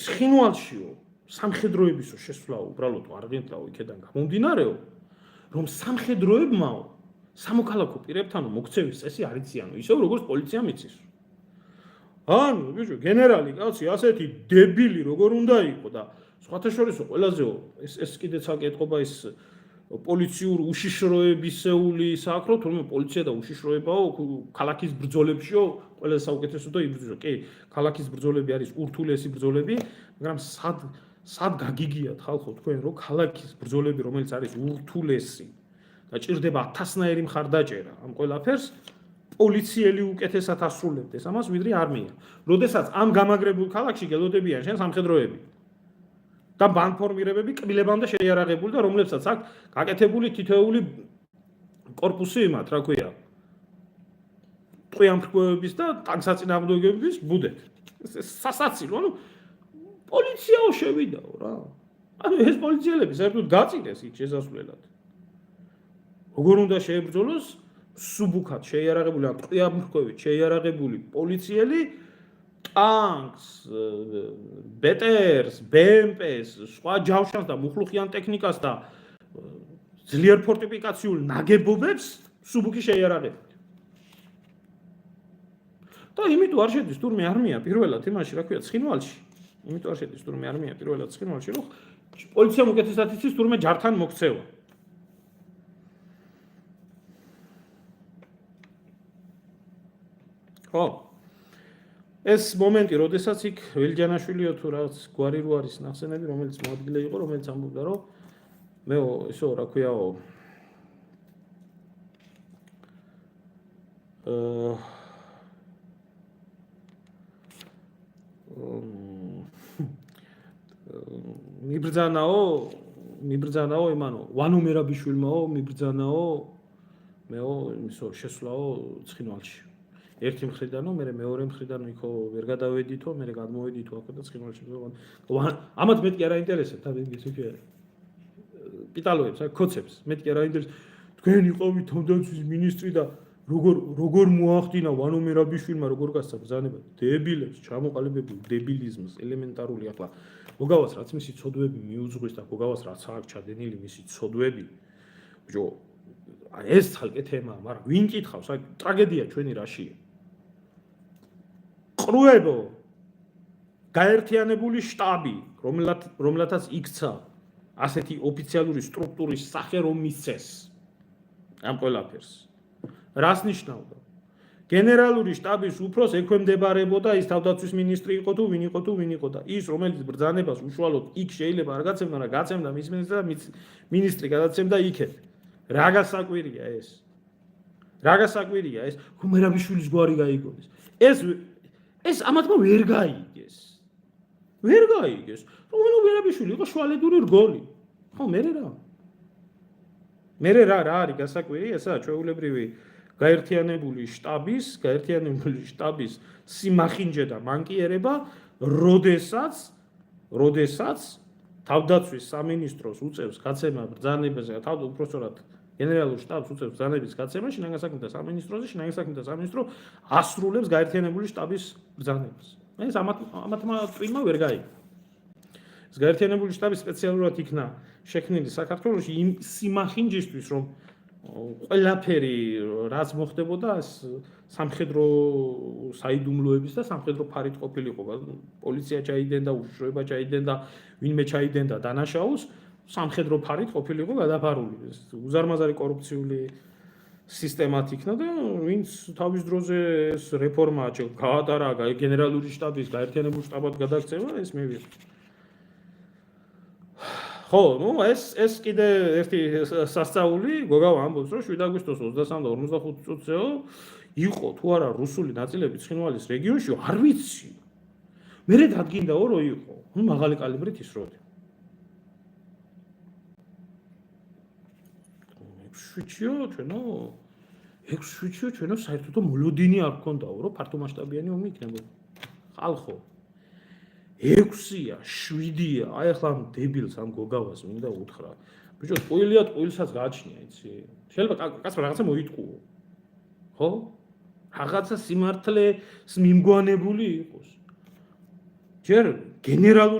ცხინვალშიო სამხედროებისო შესვლა უბრალოდ არგენტინაო იქედან გამომდინარეო, რომ სამხედროებმაო სამოქალაქო პირებთანო მოქცევის წესი არ იციანო, ისევ როგორც პოლიციამ იცის. ანუ ბიჭო, გენერალი კაცი ასეთი დებილი როგორ უნდა იყო და სხვათა შორისო ყველაზე ეს კიდეც აკეთობა ის პოლიციურ უშიშროებისეული საქმრო, თუმცა პოლიცია და უშიშროებაო ქალაქის ბრძოლებშიო ყველაზე საუკეთესო და იბრძვიო. კი, ქალაქის ბრძოლები არის ურთულესი ბრძოლები, მაგრამ სად გაგიგიათ ხალხო თქვენ რომ ქალაქის ბრძოლები რომელიც არის ურთულესი და ჭირდება 1000-ნაირი მხარდაჭერა ამ ყველაფერს პოლიციელი უკეთესად ასრულებდეს ამას ვიდრე არმია. როდესაც ამ გამაგრებულ ქალაქში გელოდებიან შენ სამხედროები და ბანფორმირებები კბილებამდე შეიარაღებული და რომლებსაც აქვს გაკეთებული თითოეული კორპუსი იმათ, რა ქვია, ტყვიამფრქვევების და ტანკსაწინააღმდეგოების ბუდეთ. სასაცილო, ანუ პოლიციაო შევიდაო რა. ანუ ეს პოლიციელები საერთოდ გაწინეს იქ შესასვლელად. როგორ უნდა შეებრძოლოს სუბუქად შეიარაღებული ან ტყვიამფრქვევით შეიარაღებული პოლიციელი ტანკს, ბეტერს, BMP-ს, სხვა ჯავშანს და მუხლუხიან ტექნიკას და ძლიერ ფორტიფიკაციულ ნაგებობებს სუბუქი შეიარაღებით. და იმიტომ არ შედის თურმე არმია პირველად იმაში, რა ქვია, ცხინვალში. იმიტომ არ შედის თურმე არმია პირველად ცხინვალში, რომ პოლიციამ უკეთესად იცის თურმე ჯართან მოქცევა. ხო. ეს მომენტი, როდესაც იქ ველჯანაშვილიო თუ რაღაც გვარი რო არის ნახსენები, რომელიც მოადგილე იყო, რომელიც ამბობდა, რომ მეო, ესო, რა ქვიაო, მიბრძანაო იმანო, ვანო მერაბიშვილმაო, მიბრძანაო, მეო, ისო, შესვლაო ცხინვალში. ერთი მხრიდანო, მე მეორე მხრიდანო იქო ვერ გადავედითო, მე გადმოვედითო აქ და ცხინვალში. ამათ მეტი არ აინტერესებთ, ისე კი არის. პიტალოებს, კოცებს, მეტი არ აინტერესებთ. თქვენ იყავით თავდაცვის მინისტრი და როგორ მოახდინა ვანო მერაბიშვილმა როგორ გასცა ბრძანება. დებილებს, ჩამოყალიბებულ დებილიზმს, ელემენტარული ახლა გოგავას რაც მისი ცოდვები მიუძღვის და გოგავას რაც აქვს ჩადენილი მისი ცოდვები. ბიჭო, ეს თალკე თემაა, მაგრამ ვინ კითხავს, აი ტრაგედია ჩვენი რაშია. ყრუებო გაერთიანებული შტაბი, რომელთაც იქცა ასეთი ოფიციალური სტრუქტურის სახე რომ მისცეს ამ ყველაფერს. რას ნიშნავდა? გენერალური შტაბის უფროს ექვემდებარებოდა ის თავდაცვის მინისტრი იყო თუ ვინ იყო და ის რომელიც ბრძანებას უშუალოდ იქ შეიძლება არ გაცემდა, რა გაცემდა მის მინისტრი გადაცემდა იქეთ. რა გასაკვირია ეს? რა გასაკვირია ეს? მერაბიშვილის გვარი გაიგონეს. ეს ამათმა ვერ გაიგეს. ვერ გაიგეს. რომ მერაბიშვილი იყო შუალედური რგოლი. ხო, მე რა არის გასაკვირი? ესაა ჩვეულებრივი გაერთიანებული შტაბის სიმახინჯე და მანკიერება, როდესაც თავდაცვის სამინისტროს უწევს გაცემა ბრძანებაზე, უпростоრად გენერალურ შტაბს უწევს ბრძანების გაცემა, შინაგან საქმეთა სამინისტროზე, შინაგან საქმეთა სამინისტრო ასრულებს გაერთიანებული შტაბის ბრძანებას. ეს ამათმა წვიმა ვერ გაიგო. ეს გაერთიანებული შტაბი სპეციალურად იქნა შექმნილი საქართველოში იმ სიმახინჯისთვის, რომ ყველაფერი რაც მოხდებოდა სამხედრო საიდუმლოების და სამხედრო ფარით ყოფილიყო. პოლიცია ჩაიდენდა, უშიშროება ჩაიდენდა, ვინმე ჩაიდენდა დანაშაულს, სამხედრო ფარით ყოფილიყო გადაფარული. უზარმაზარი კორუფციული სისტემათ იქნა და ვინც თავის დროზე ეს რეფორმა გაატარა, გენერალური შტაბის გაერთიანებულ შტაბად გადაქცევა, ეს მივიღო. ხო, ეს კიდე ერთი სასწაული გოგავა ამბობს, რომ 7 აგვისტოს 23 და 45 წუთზეო იყო თუ არა რუსული ნაწილები ცხინვალის რეგიონში, არ ვიცი. მერე დადგინდაო რომ იყო, მაღალი კალიბრით ისროდი. 6-7-ო ჩვენო საერთოდ მოლოდინი არ გქონდაო, რომ ფართომასშტაბიანი ომი იქნებოდა. ხალხო 6-ია, 7-ია, აი ახლა ამ დებილს ამ გოგავას მინდა უთხრა. ბიჭო, ტყუილიად ტყუილსაც გააჩნია, იცი? შეიძლება კაცმა რაღაცა მოიტყუო. ხო? რაღაცა სიმართლეს მიმგვანებული იყოს. ჯერ გენერალური